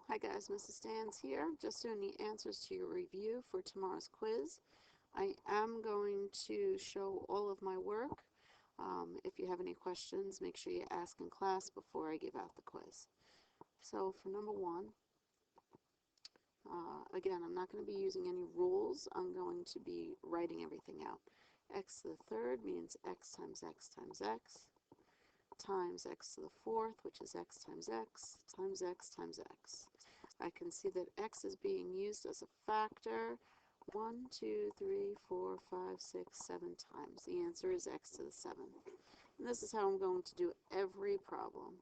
Hi guys, Mrs. Stans here, just doing the answers to your review for tomorrow's quiz. I am going to show all of my work. If you have any questions, make sure you ask in class before I give out the quiz. So for number one, again, I'm not going to be using any rules. I'm going to be writing everything out. X to the third means x times x times x times x to the fourth, which is x times x times x times x. I can see that x is being used as a factor 1, 2, 3, 4, 5, 6, 7 times. The answer is x to the 7th. And this is how I'm going to do every problem.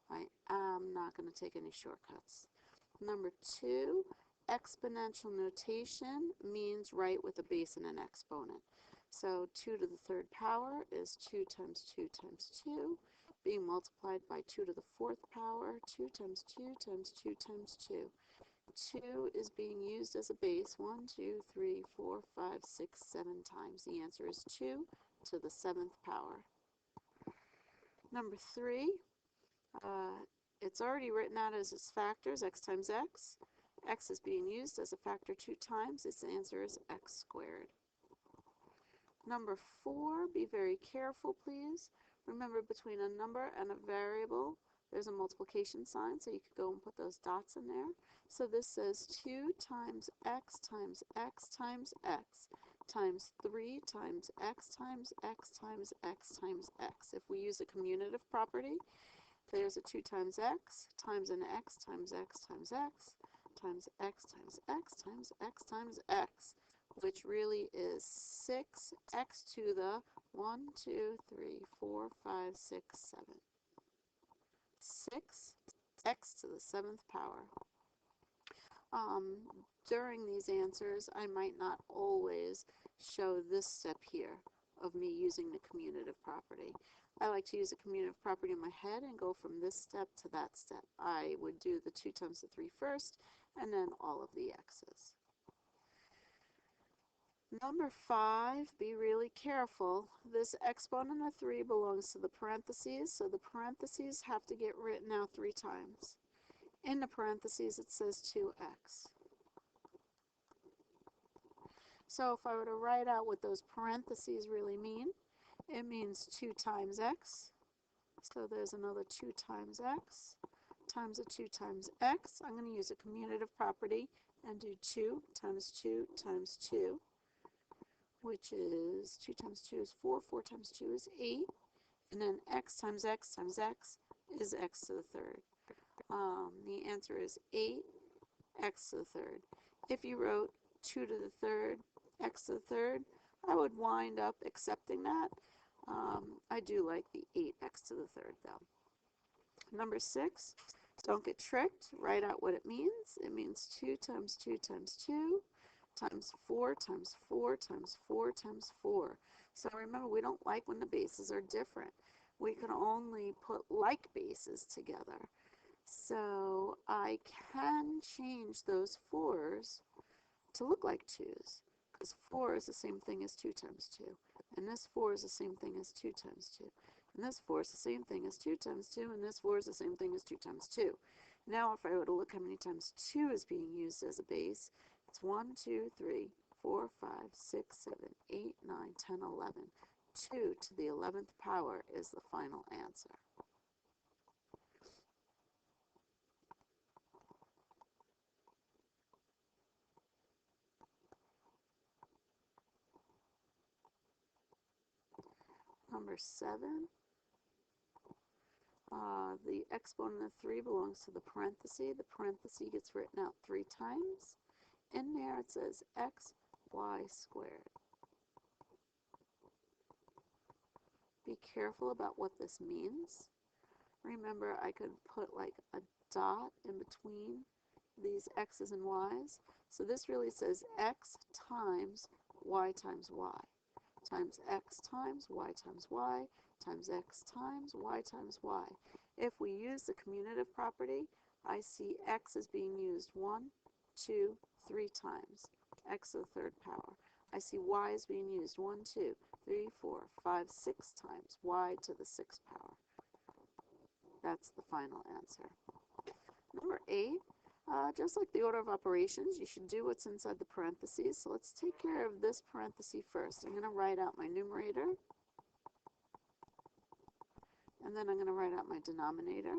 I am not going to take any shortcuts. Number 2, exponential notation means write with a base and an exponent. So 2 to the third power is 2 times 2 times 2, being multiplied by 2 to the fourth power, 2 times 2 times 2 times 2. 2 is being used as a base 1, 2, 3, 4, 5, 6, 7 times. The answer is 2 to the 7th power. Number 3, it's already written out as its factors, x times x. X is being used as a factor 2 times. Its answer is x squared. Number 4, be very careful, please. Remember, between a number and a variable, there's a multiplication sign, so you could go and put those dots in there. So this says 2 times x times x times x times 3 times x times x times x times x. If we use a commutative property, there's a 2 times x times an x times x times x times x times x times x times x, which really is 6x to the 1, 2, 3, 4, 5, 6, 7. 6x to the 7th power. During these answers, I might not always show this step here of me using the commutative property. I like to use a commutative property in my head and go from this step to that step. I would do the 2 times the 3 first, and then all of the x's. Number 5, be really careful. This exponent of 3 belongs to the parentheses, so the parentheses have to get written out 3 times. In the parentheses, it says 2x. So if I were to write out what those parentheses really mean, it means 2 times x. So there's another 2 times x times a 2 times x. I'm going to use a commutative property and do 2 times 2 times 2, which is 2 times 2 is 4, 4 times 2 is 8, and then x times x times x is x to the third. The answer is 8x to the third. If you wrote 2 to the third, x to the third, I would wind up accepting that. I do like the 8x to the third, though. Number 6, don't get tricked. Write out what it means. It means 2 times 2 times 2 times 4 times 4 times 4 times 4. So remember, we don't like when the bases are different. We can only put like bases together. So I can change those 4s to look like 2s, because 4 is the same thing as 2 times 2, and this 4 is the same thing as 2 times 2, and this 4 is the same thing as 2 times 2, and this 4 is the same thing as 2 times 2. Now if I were to look how many times 2 is being used as a base, it's 1, 2, 3, 4, 5, 6, 7, 8, 9, 10, 11. 2 to the 11th power is the final answer. Number 7, the exponent of 3 belongs to the parenthesis. The parenthesis gets written out 3 times. In there it says x, y squared. Be careful about what this means. Remember, I could put like a dot in between these x's and y's. So this really says x times y times y times x times y times y times x times y times y. If we use the commutative property, I see x is being used 1, 2, 3 times, x to the third power. I see y is being used 1, 2, 3, 4, 5, 6 times, y to the 6th power. That's the final answer. Number 8, Just like the order of operations, you should do what's inside the parentheses. So let's take care of this parenthesis first. I'm going to write out my numerator, and then I'm going to write out my denominator.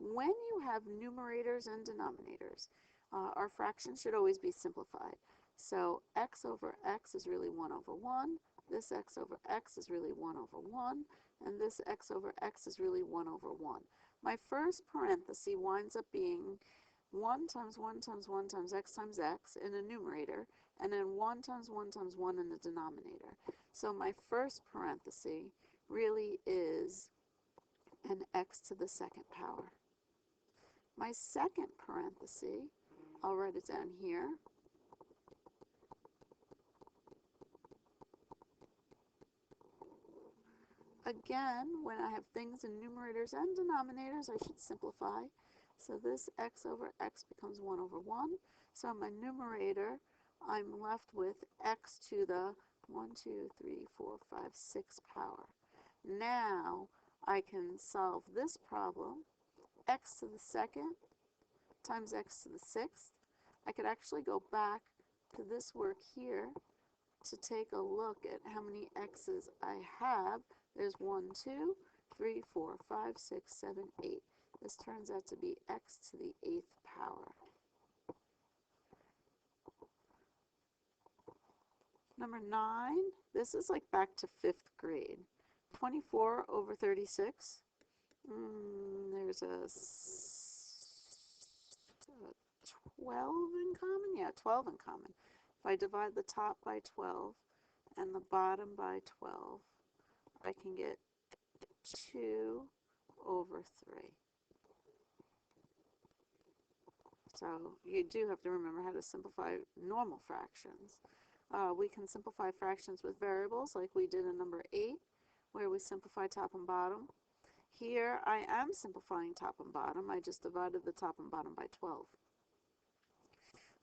When you have numerators and denominators, our fractions should always be simplified. So x over x is really 1 over 1. This x over x is really 1 over 1. And this x over x is really 1 over 1. My first parenthesis winds up being 1 times 1 times 1 times x in a numerator, and then 1 times 1 times 1 in the denominator. So my first parenthesis really is an x to the second power. My second parenthesis, I'll write it down here. Again, when I have things in numerators and denominators, I should simplify. So this x over x becomes 1 over 1. So my numerator, I'm left with x to the 1, 2, 3, 4, 5, 6 power. Now I can solve this problem. X to the second times x to the sixth. I could actually go back to this work here to take a look at how many x's I have. There's 1, 2, 3, 4, 5, 6, 7, 8. This turns out to be x to the 8th power. Number 9, this is like back to 5th grade. 24 over 36. There's a 12 in common? Yeah, 12 in common. If I divide the top by 12 and the bottom by 12, I can get 2 over 3. So you do have to remember how to simplify normal fractions. We can simplify fractions with variables like we did in number 8, where we simplify top and bottom. Here I am simplifying top and bottom. I just divided the top and bottom by 12.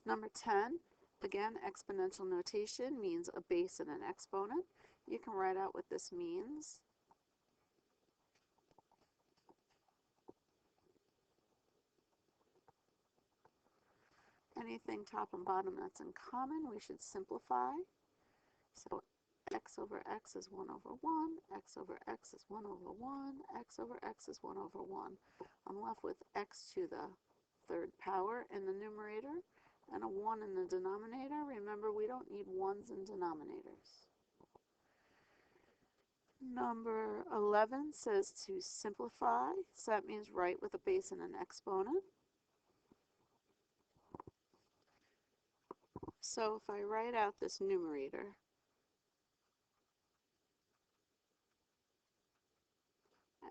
Number 10, again, exponential notation means a base and an exponent. You can write out what this means. Anything top and bottom that's in common, we should simplify. So x over x is 1 over 1, x over x is 1 over 1, x over x is 1 over 1. I'm left with x to the 3rd power in the numerator and a 1 in the denominator. Remember, we don't need 1s in denominators. Number 11 says to simplify, so that means write with a base and an exponent. So if I write out this numerator,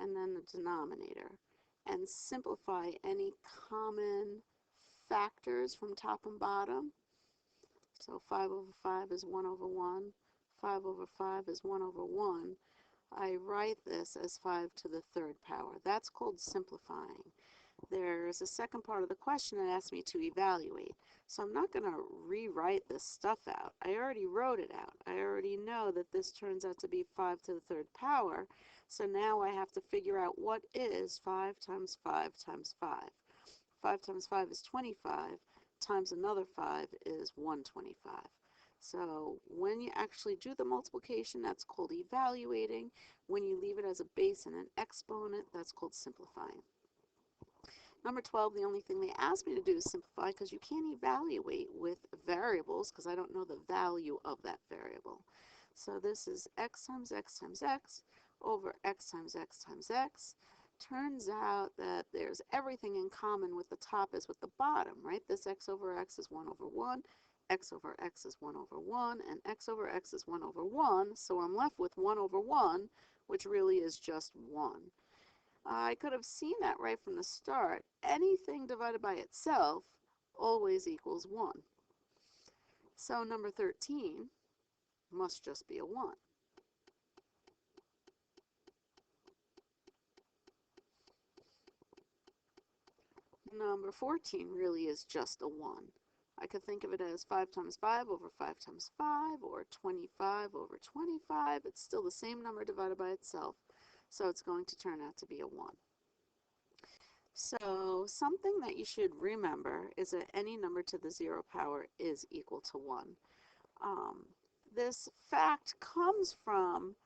and then the denominator, and simplify any common factors from top and bottom. So 5 over 5 is 1 over 1. 5 over 5 is 1 over 1. I write this as 5 to the 3rd power. That's called simplifying. There's a second part of the question that asks me to evaluate. So I'm not going to rewrite this stuff out. I already wrote it out. I already know that this turns out to be 5 to the 3rd power. So now I have to figure out what is 5 times 5 times 5. 5 times 5 is 25, times another 5 is 125. So when you actually do the multiplication, that's called evaluating. When you leave it as a base and an exponent, that's called simplifying. Number 12, the only thing they asked me to do is simplify, because you can't evaluate with variables because I don't know the value of that variable. So this is x times x times x over x times x times x. Turns out that there's everything in common with the top as with the bottom, right? This x over x is 1 over 1, x over x is 1 over 1, and x over x is 1 over 1. So I'm left with 1 over 1, which really is just 1. I could have seen that right from the start. Anything divided by itself always equals 1. So number 13 must just be a 1. Number 14 really is just a 1. I could think of it as 5 times 5 over 5 times 5, or 25 over 25. It's still the same number divided by itself, so it's going to turn out to be a 1. So So something that you should remember is that any number to the 0 power is equal to 1. This fact comes from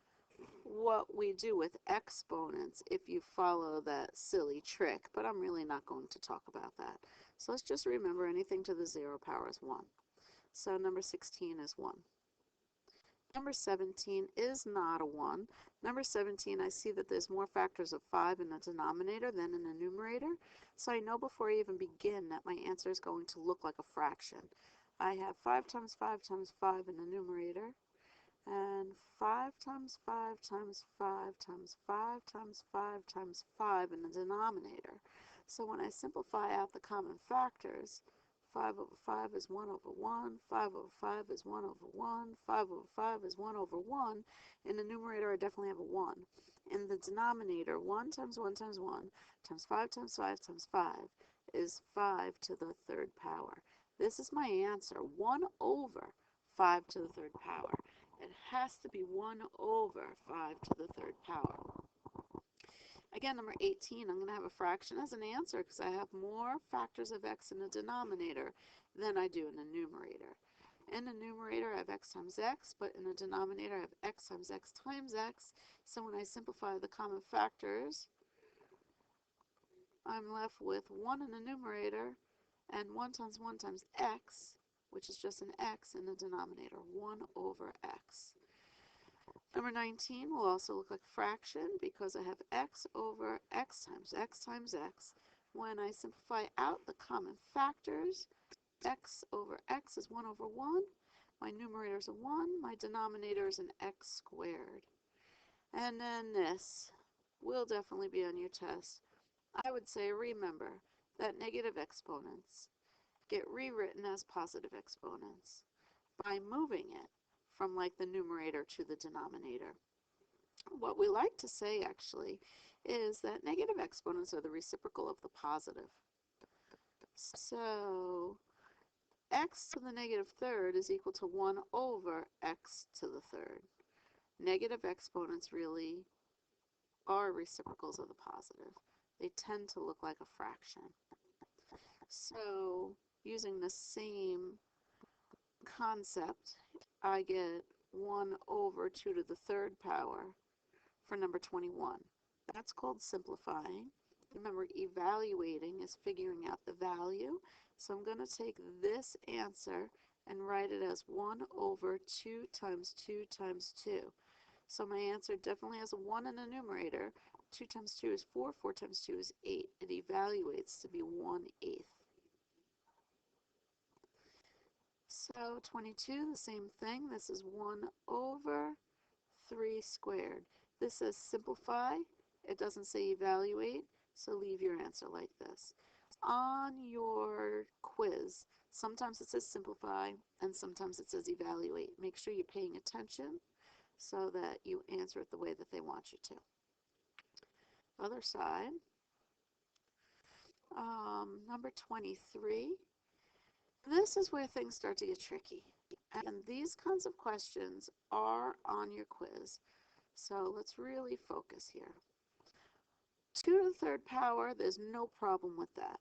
what we do with exponents if you follow that silly trick, but I'm really not going to talk about that. So let's just remember anything to the 0 power is 1. So number 16 is 1. Number 17 is not a 1. Number 17, I see that there's more factors of 5 in the denominator than in the numerator. So I know before I even begin that my answer is going to look like a fraction. I have 5 times 5 times 5 in the numerator, and 5 times 5 times 5 times 5 times 5 times 5 in the denominator. So when I simplify out the common factors, 5 over 5 is 1 over 1, 5 over 5 is 1 over 1, 5 over 5 is 1 over 1. In the numerator, I definitely have a 1. In the denominator, 1 times 1 times 1 times 5 times 5 times 5 is 5 to the third power. This is my answer, 1 over 5 to the third power. It has to be 1 over 5 to the third power. Again, number 18, I'm going to have a fraction as an answer because I have more factors of x in the denominator than I do in the numerator. In the numerator, I have x times x, but in the denominator, I have x times x times x. So when I simplify the common factors, I'm left with 1 in the numerator and 1 times 1 times x, which is just an x in the denominator, 1 over x. Number 19 will also look like a fraction because I have x over x times x times x. When I simplify out the common factors, x over x is 1 over 1. My numerator is a 1. My denominator is an x squared. And then this will definitely be on your test. I would say remember that negative exponents get rewritten as positive exponents by moving it from like the numerator to the denominator. What we like to say actually is that negative exponents are the reciprocal of the positive. So x to the negative third is equal to 1 over x to the third. Negative exponents really are reciprocals of the positive. They tend to look like a fraction. So using the same concept, I get 1 over 2 to the third power for number 21. That's called simplifying. Remember, evaluating is figuring out the value. So I'm going to take this answer and write it as 1 over 2 times 2 times 2. So my answer definitely has a 1 in the numerator. 2 times 2 is 4, 4 times 2 is 8. It evaluates to be 1/8. So 22, the same thing. This is 1 over 3 squared. This says simplify. It doesn't say evaluate, so leave your answer like this. On your quiz, sometimes it says simplify and sometimes it says evaluate. Make sure you're paying attention so that you answer it the way that they want you to. Other side, number 23. This is where things start to get tricky. And these kinds of questions are on your quiz. So let's really focus here. 2 to the third power, there's no problem with that,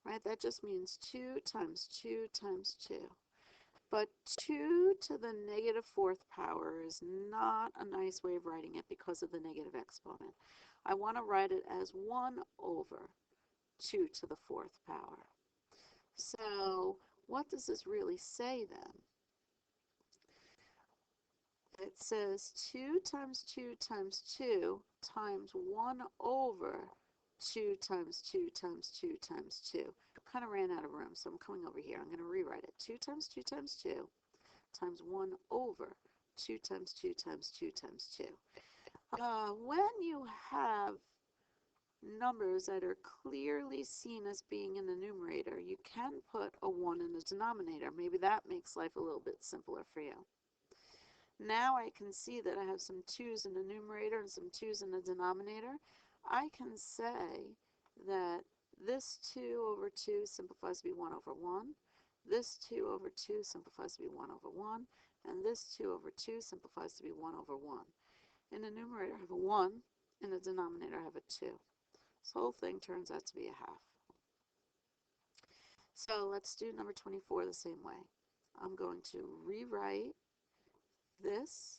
right? That just means 2 times 2 times 2. But 2 to the negative fourth power is not a nice way of writing it because of the negative exponent. I want to write it as 1 over 2 to the fourth power. So what does this really say then? It says 2 times 2 times 2 times 1 over 2 times 2 times 2 times 2. Kind of ran out of room, so I'm coming over here. I'm going to rewrite it. 2 times 2 times 2 times 1 over 2 times 2 times 2 times 2. When you have numbers that are clearly seen as being in the numerator, you can put a 1 in the denominator. Maybe that makes life a little bit simpler for you. Now I can see that I have some 2's in the numerator and some 2's in the denominator. I can say that this 2 over 2 simplifies to be 1 over 1. This 2 over 2 simplifies to be 1 over 1. And this 2 over 2 simplifies to be 1 over 1. In the numerator, I have a 1. In the denominator, I have a 2. This whole thing turns out to be a half. So let's do number 24 the same way. I'm going to rewrite this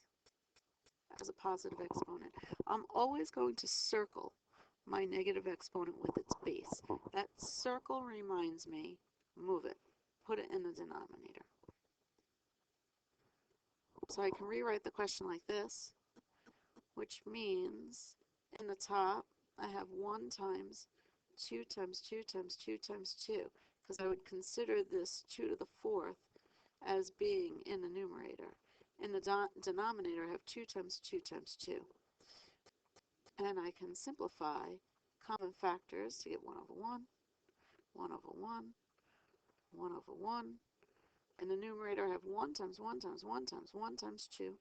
as a positive exponent. I'm always going to circle my negative exponent with its base. That circle reminds me, move it, put it in the denominator. So I can rewrite the question like this, which means in the top I have 1 times 2 times 2 times 2 times 2, because I would consider this 2 to the 4th as being in the numerator. In the denominator I have 2 times 2 times 2. And I can simplify common factors to get 1 over 1, 1 over 1, 1 over 1. In the numerator I have 1 times 1 times 1 times 1 times 2.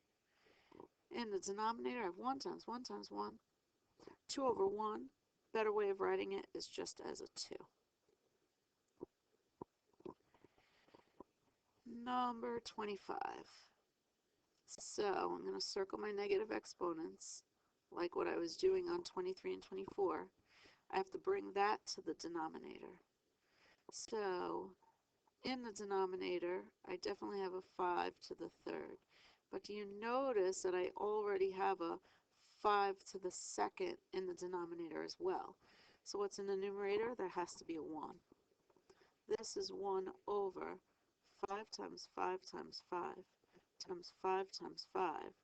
In the denominator I have 1 times 1 times 1. 2 over 1, better way of writing it is just as a 2. Number 25. So I'm going to circle my negative exponents like what I was doing on 23 and 24. I have to bring that to the denominator. So in the denominator, I definitely have a 5 to the 3rd. But do you notice that I already have a 5 to the 2nd in the denominator as well? So what's in the numerator? There has to be a 1. This is 1 over 5 times 5 times 5 times 5 times 5,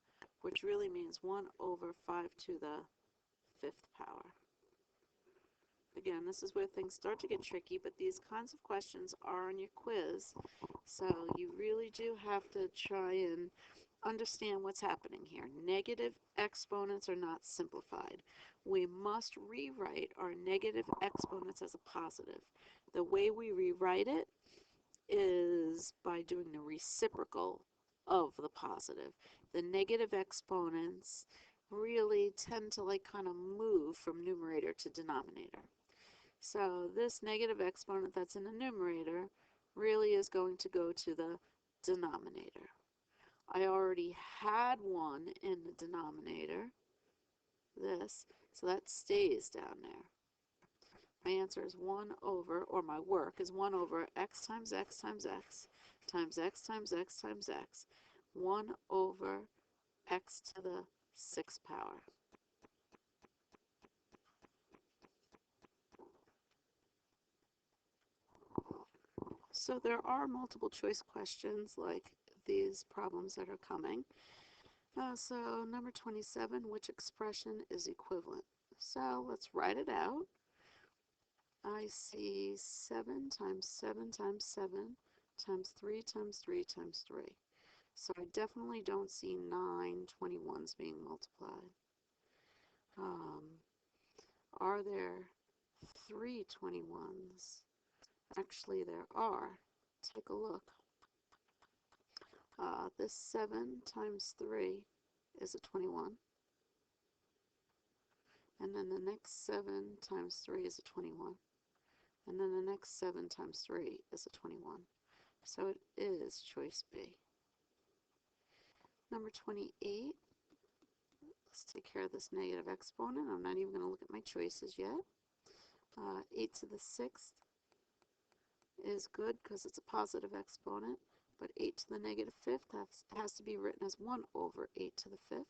which really means 1 over 5 to the 5th power. Again, this is where things start to get tricky, but these kinds of questions are on your quiz, so you really do have to try and understand what's happening here. Negative exponents are not simplified. We must rewrite our negative exponents as a positive. The way we rewrite it is by doing the reciprocal of the positive. The negative exponents really tend to kind of move from numerator to denominator. So this negative exponent that's in the numerator really is going to go to the denominator. I already had 1 in the denominator, this, so that stays down there. My answer is 1 over, or my work is 1 over x times x times x times x times x times x, 1 over x to the 6th power. So there are multiple choice questions like these problems that are coming. So number 27, which expression is equivalent? So let's write it out. I see 7 times 7 times 7 times 3 times 3 times 3. So I definitely don't see 9 21s being multiplied. Are there 3 21s? Actually, there are. Take a look. This 7 times 3 is a 21. And then the next 7 times 3 is a 21. And then the next 7 times 3 is a 21. So it is choice B. Number 28. Let's take care of this negative exponent. I'm not even going to look at my choices yet. 8 to the 6th is good because it's a positive exponent, but 8 to the negative 5th has to be written as 1 over 8 to the 5th.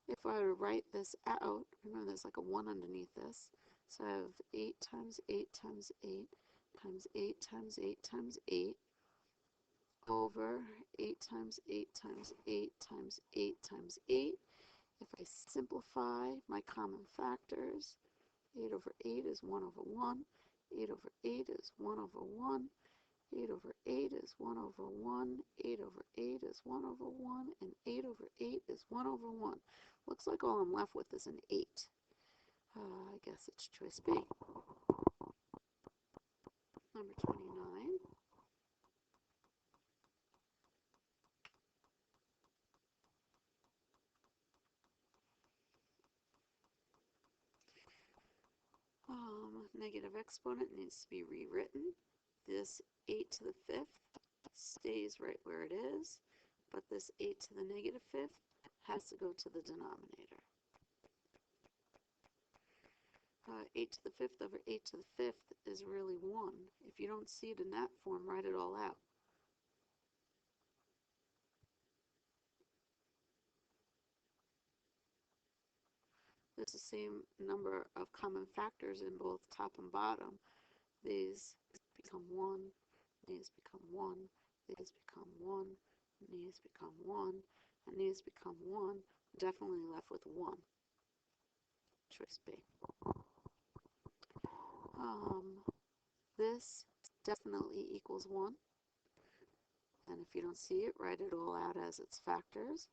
If I were to write this out, remember there's like a 1 underneath this, so I have 8 times 8 times 8 times 8 times 8 times 8 over 8 times 8 times 8 times 8 times 8. If I simplify my common factors, 8 over 8 is 1 over 1, 8 over 8 is 1 over 1, 8 over 8 is 1 over 1, 8 over 8 is 1 over 1, and 8 over 8 is 1 over 1. Looks like all I'm left with is an 8. I guess it's choice B. Number 29. Negative exponent needs to be rewritten. This 8 to the 5th stays right where it is, but this 8 to the negative 5th has to go to the denominator. 8 to the 5th over 8 to the 5th is really 1 If you don't see it in that form, write it all out. There's the same number of common factors in both top and bottom. These become 1, these become 1, these become 1, these become 1, and these become 1. Definitely left with 1. Choice B. This definitely equals 1. And if you don't see it, write it all out as its factors.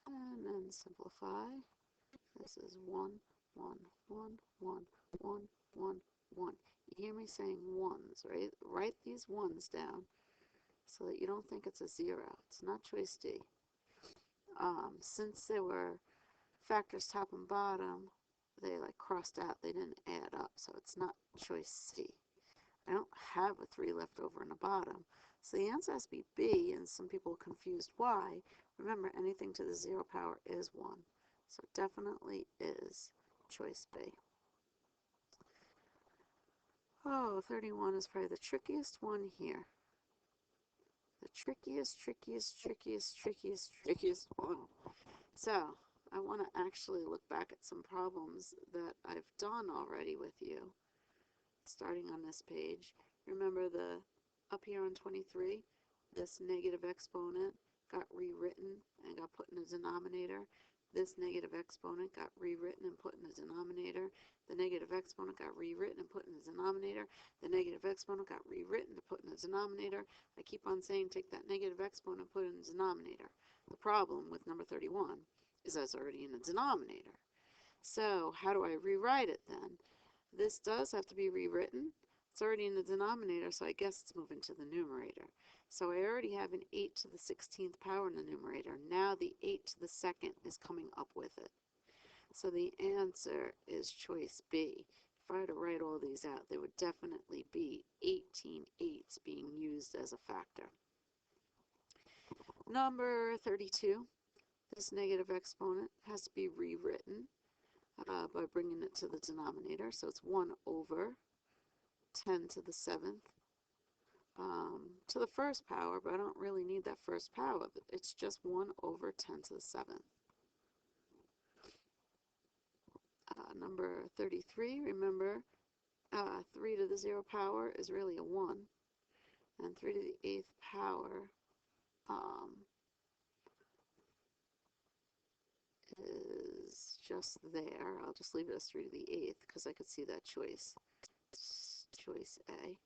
And then simplify. This is 1, 1, 1, 1, 1, 1, 1. You hear me saying ones, right? Write these ones down so that you don't think it's a 0. It's not choice D. Since there were factors top and bottom, they like crossed out. They didn't add up, so it's not choice C. I don't have a 3 left over in the bottom. So the answer has to be B, and some people are confused why. Remember, anything to the 0 power is 1. So it definitely is choice B. Oh, 31 is probably the trickiest one here. The trickiest one. So I want to actually look back at some problems that I've done already with you, starting on this page. Remember up here on 23, this negative exponent got rewritten and got put in the denominator. This negative exponent got rewritten and put in the denominator. The negative exponent got rewritten and put in the denominator. The negative exponent got rewritten and put in the denominator. I keep on saying take that negative exponent and put it in the denominator. The problem with number 31 is that it's already in the denominator. So how do I rewrite it then? This does have to be rewritten. It's already in the denominator, so I guess it's moving to the numerator. So I already have an 8 to the 16th power in the numerator. Now the 8 to the 2nd is coming up with it. So the answer is choice B. If I had to write all these out, there would definitely be 18 8s being used as a factor. Number 32, this negative exponent has to be rewritten by bringing it to the denominator. So it's 1 over 10 to the 7th to the first power, but I don't really need that first power. It's just 1 over 10 to the 7th. Number 33, remember, 3 to the 0 power is really a 1, and 3 to the 8th power is just there. I'll just leave it as 3 to the 8th because I could see that choice. Choice A.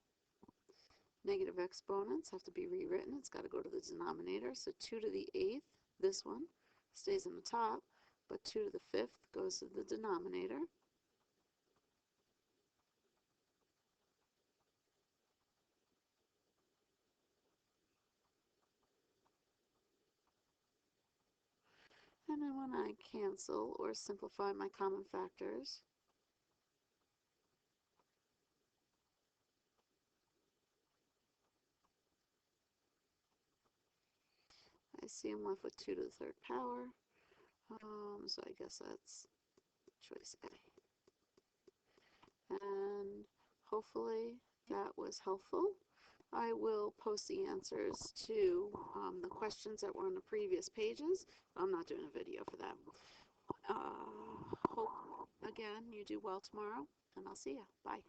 Negative exponents have to be rewritten. It's got to go to the denominator. So 2 to the 8th, this one, stays in the top, but 2 to the 5th goes to the denominator. And then when I cancel or simplify my common factors, I see I'm left with 2 to the 3rd power. So I guess that's choice A. And hopefully that was helpful. I will post the answers to the questions that were on the previous pages. I'm not doing a video for that. Hope, again, you do well tomorrow, and I'll see you. Bye.